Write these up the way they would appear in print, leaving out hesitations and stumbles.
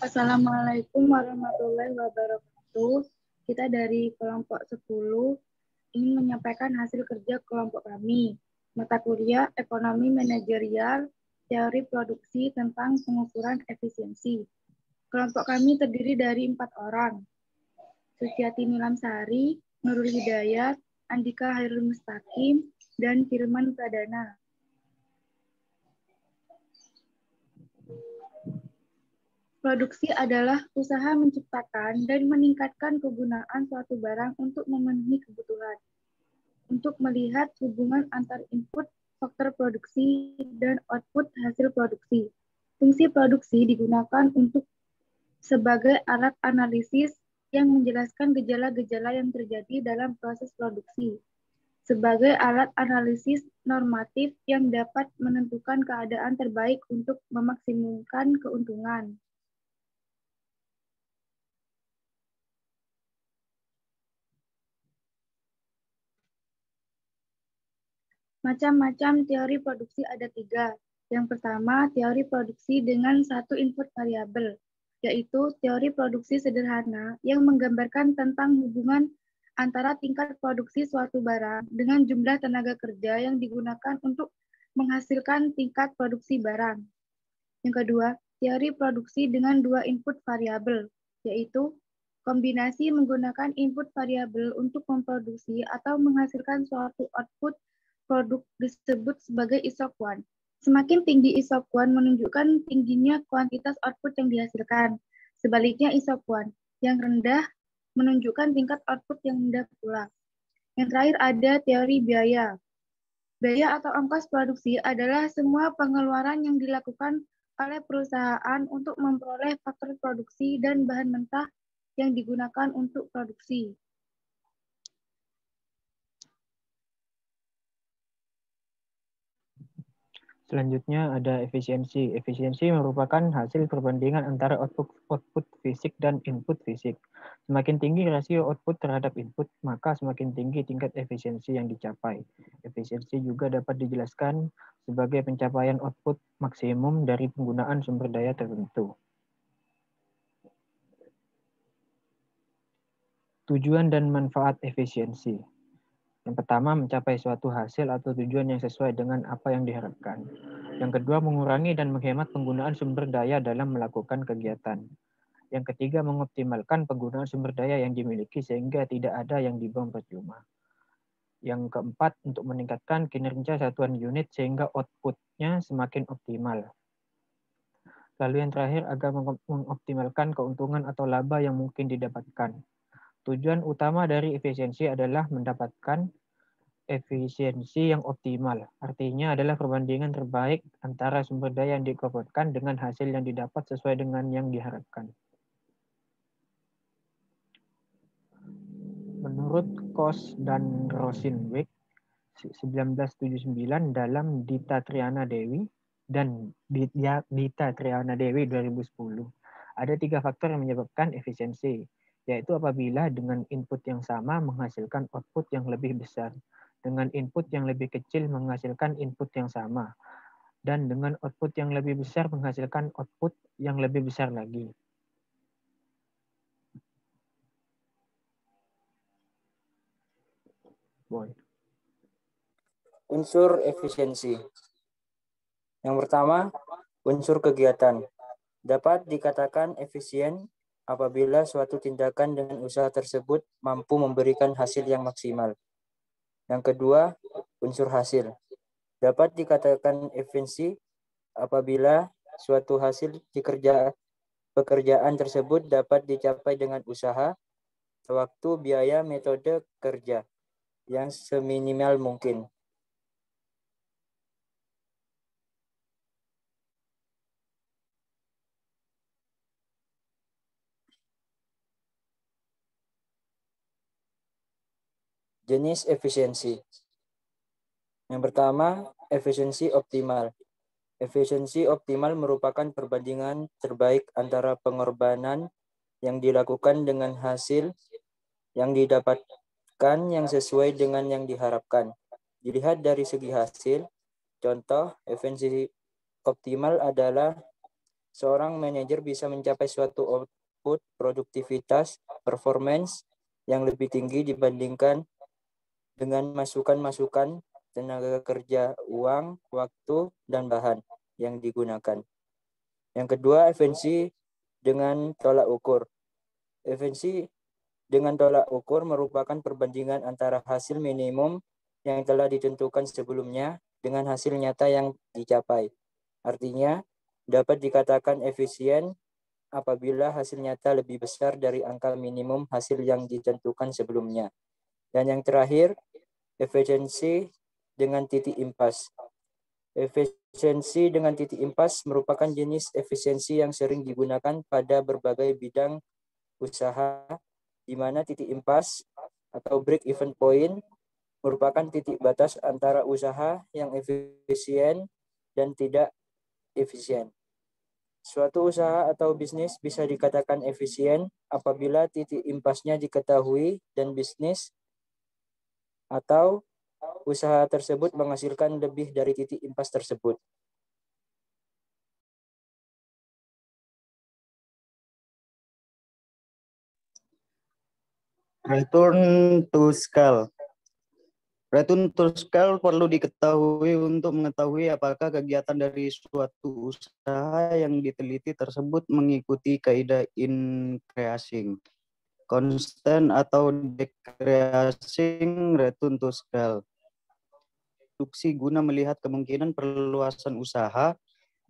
Assalamualaikum warahmatullahi wabarakatuh. Kita dari kelompok 10 ingin menyampaikan hasil kerja kelompok kami. Mata kuliah Ekonomi Manajerial, Teori Produksi tentang Pengukuran Efisiensi. Kelompok kami terdiri dari 4 orang. Suciati Nilamsari, Nurul Hidayat, Andika Hairul Mustaqim, dan Firman Pradana. Produksi adalah usaha menciptakan dan meningkatkan kegunaan suatu barang untuk memenuhi kebutuhan. Untuk melihat hubungan antar input, faktor produksi, dan output hasil produksi. Fungsi produksi digunakan untuk sebagai alat analisis yang menjelaskan gejala-gejala yang terjadi dalam proses produksi. Sebagai alat analisis normatif yang dapat menentukan keadaan terbaik untuk memaksimumkan keuntungan. Macam-macam teori produksi ada 3. Yang pertama, teori produksi dengan satu input variabel, yaitu teori produksi sederhana yang menggambarkan tentang hubungan antara tingkat produksi suatu barang dengan jumlah tenaga kerja yang digunakan untuk menghasilkan tingkat produksi barang. Yang kedua, teori produksi dengan 2 input variabel, yaitu kombinasi menggunakan input variabel untuk memproduksi atau menghasilkan suatu output produk disebut sebagai isokuan. Semakin tinggi isokuan menunjukkan tingginya kuantitas output yang dihasilkan. Sebaliknya isokuan yang rendah menunjukkan tingkat output yang rendah pula. Yang terakhir ada teori biaya. Biaya atau ongkos produksi adalah semua pengeluaran yang dilakukan oleh perusahaan untuk memperoleh faktor produksi dan bahan mentah yang digunakan untuk produksi. Selanjutnya ada efisiensi. Efisiensi merupakan hasil perbandingan antara output fisik dan input fisik. Semakin tinggi rasio output terhadap input, maka semakin tinggi tingkat efisiensi yang dicapai. Efisiensi juga dapat dijelaskan sebagai pencapaian output maksimum dari penggunaan sumber daya tertentu. Tujuan dan manfaat efisiensi. Yang pertama, mencapai suatu hasil atau tujuan yang sesuai dengan apa yang diharapkan. Yang kedua, mengurangi dan menghemat penggunaan sumber daya dalam melakukan kegiatan. Yang ketiga, mengoptimalkan penggunaan sumber daya yang dimiliki sehingga tidak ada yang dibuang percuma. Yang keempat, untuk meningkatkan kinerja satuan unit sehingga outputnya semakin optimal. Lalu yang terakhir, agar mengoptimalkan keuntungan atau laba yang mungkin didapatkan. Tujuan utama dari efisiensi adalah mendapatkan efisiensi yang optimal. Artinya adalah perbandingan terbaik antara sumber daya yang dikeluarkan dengan hasil yang didapat sesuai dengan yang diharapkan. Menurut Kos dan Rosinweg 1979 dalam Dita Triana Dewi dan Dita Triana Dewi 2010, ada 3 faktor yang menyebabkan efisiensi, yaitu apabila dengan input yang sama menghasilkan output yang lebih besar, dengan input yang lebih kecil menghasilkan input yang sama, dan dengan output yang lebih besar menghasilkan output yang lebih besar lagi. Boy. Unsur efisiensi. Yang pertama, unsur kegiatan. Dapat dikatakan efisien apabila suatu tindakan dengan usaha tersebut mampu memberikan hasil yang maksimal. Yang kedua, unsur hasil. Dapat dikatakan efisiensi apabila suatu hasil pekerjaan tersebut dapat dicapai dengan usaha, waktu, biaya, metode kerja yang seminimal mungkin. Jenis efisiensi. Yang pertama, efisiensi optimal. Efisiensi optimal merupakan perbandingan terbaik antara pengorbanan yang dilakukan dengan hasil yang didapatkan yang sesuai dengan yang diharapkan. Dilihat dari segi hasil, contoh efisiensi optimal adalah seorang manajer bisa mencapai suatu output, produktivitas, performance yang lebih tinggi dibandingkan dengan masukan-masukan tenaga kerja, uang, waktu, dan bahan yang digunakan. Yang kedua, efisiensi dengan tolak ukur. Efisiensi dengan tolak ukur merupakan perbandingan antara hasil minimum yang telah ditentukan sebelumnya dengan hasil nyata yang dicapai. Artinya, dapat dikatakan efisien apabila hasil nyata lebih besar dari angka minimum hasil yang ditentukan sebelumnya. Dan yang terakhir, efisiensi dengan titik impas. Efisiensi dengan titik impas merupakan jenis efisiensi yang sering digunakan pada berbagai bidang usaha, di mana titik impas atau break-even point merupakan titik batas antara usaha yang efisien dan tidak efisien. Suatu usaha atau bisnis bisa dikatakan efisien apabila titik impasnya diketahui dan bisnis atau usaha tersebut menghasilkan lebih dari titik impas tersebut. Return to scale. Return to scale perlu diketahui untuk mengetahui apakah kegiatan dari suatu usaha yang diteliti tersebut mengikuti kaidah increasing, constant atau decreasing return to scale. Produksi guna melihat kemungkinan perluasan usaha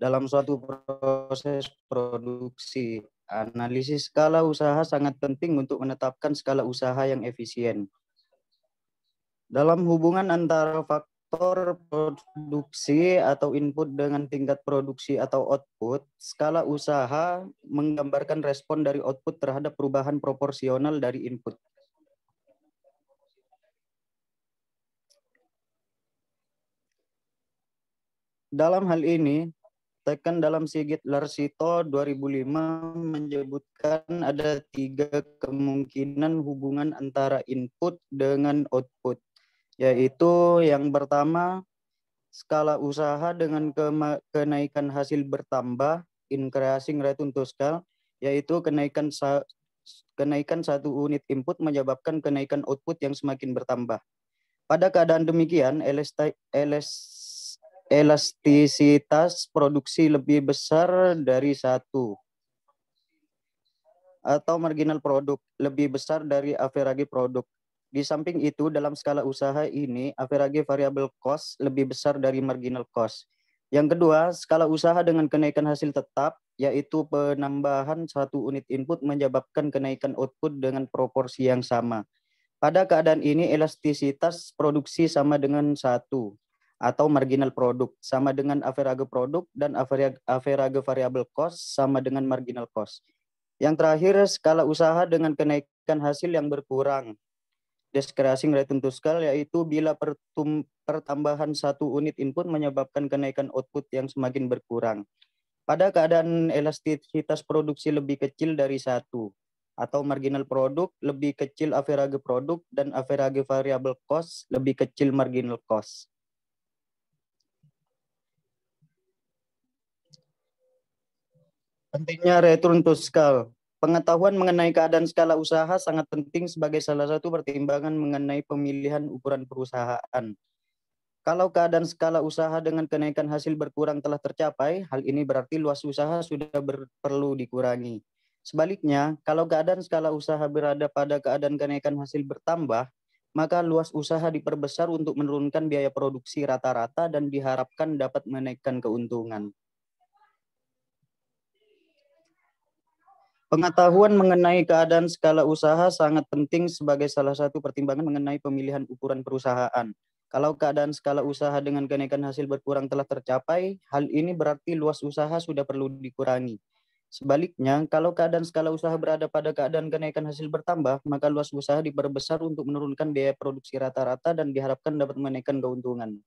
dalam suatu proses produksi. Analisis skala usaha sangat penting untuk menetapkan skala usaha yang efisien. Dalam hubungan antara faktor produksi atau input dengan tingkat produksi atau output, skala usaha menggambarkan respon dari output terhadap perubahan proporsional dari input. Dalam hal ini, tekan dalam Sigit Larsito 2005 menyebutkan ada 3 kemungkinan hubungan antara input dengan output, yaitu yang pertama, skala usaha dengan kenaikan hasil bertambah, increasing return to scale, yaitu kenaikan satu unit input menyebabkan kenaikan output yang semakin bertambah. Pada keadaan demikian, elastisitas produksi lebih besar dari 1 atau marginal produk lebih besar dari average produk. Di samping itu, dalam skala usaha ini, average variable cost lebih besar dari marginal cost. Yang kedua, skala usaha dengan kenaikan hasil tetap, yaitu penambahan 1 unit input menyebabkan kenaikan output dengan proporsi yang sama. Pada keadaan ini, elastisitas produksi sama dengan 1. Atau marginal produk sama dengan average produk dan average variable cost sama dengan marginal cost. Yang terakhir, skala usaha dengan kenaikan hasil yang berkurang, decreasing return to scale, yaitu bila pertambahan 1 unit input menyebabkan kenaikan output yang semakin berkurang. Pada keadaan elastisitas produksi lebih kecil dari 1 atau marginal produk lebih kecil average produk dan average variable cost lebih kecil marginal cost. Pentingnya return to scale. Pengetahuan mengenai keadaan skala usaha sangat penting sebagai salah satu pertimbangan mengenai pemilihan ukuran perusahaan. Kalau keadaan skala usaha dengan kenaikan hasil berkurang telah tercapai, hal ini berarti luas usaha sudah perlu dikurangi. Sebaliknya, kalau keadaan skala usaha berada pada keadaan kenaikan hasil bertambah, maka luas usaha diperbesar untuk menurunkan biaya produksi rata-rata dan diharapkan dapat menaikkan keuntungan. Pengetahuan mengenai keadaan skala usaha sangat penting sebagai salah satu pertimbangan mengenai pemilihan ukuran perusahaan. Kalau keadaan skala usaha dengan kenaikan hasil berkurang telah tercapai, hal ini berarti luas usaha sudah perlu dikurangi. Sebaliknya, kalau keadaan skala usaha berada pada keadaan kenaikan hasil bertambah, maka luas usaha diperbesar untuk menurunkan biaya produksi rata-rata dan diharapkan dapat menaikkan keuntungan.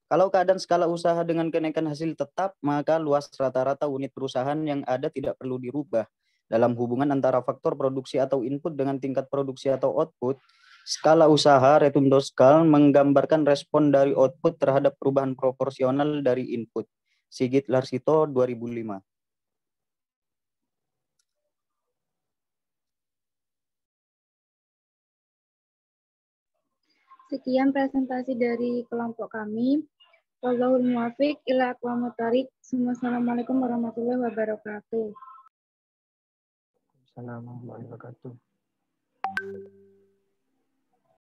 Kalau keadaan skala usaha dengan kenaikan hasil tetap, maka luas rata-rata unit perusahaan yang ada tidak perlu dirubah. Dalam hubungan antara faktor produksi atau input dengan tingkat produksi atau output, skala usaha return to scale menggambarkan respon dari output terhadap perubahan proporsional dari input. Sigit Larsito 2005. Sekian presentasi dari kelompok kami. Wallahul muwaffiq ila aqwamit thoriq. Wassalamualaikum warahmatullahi wabarakatuh. Assalamualaikum warahmatullahi wabarakatuh.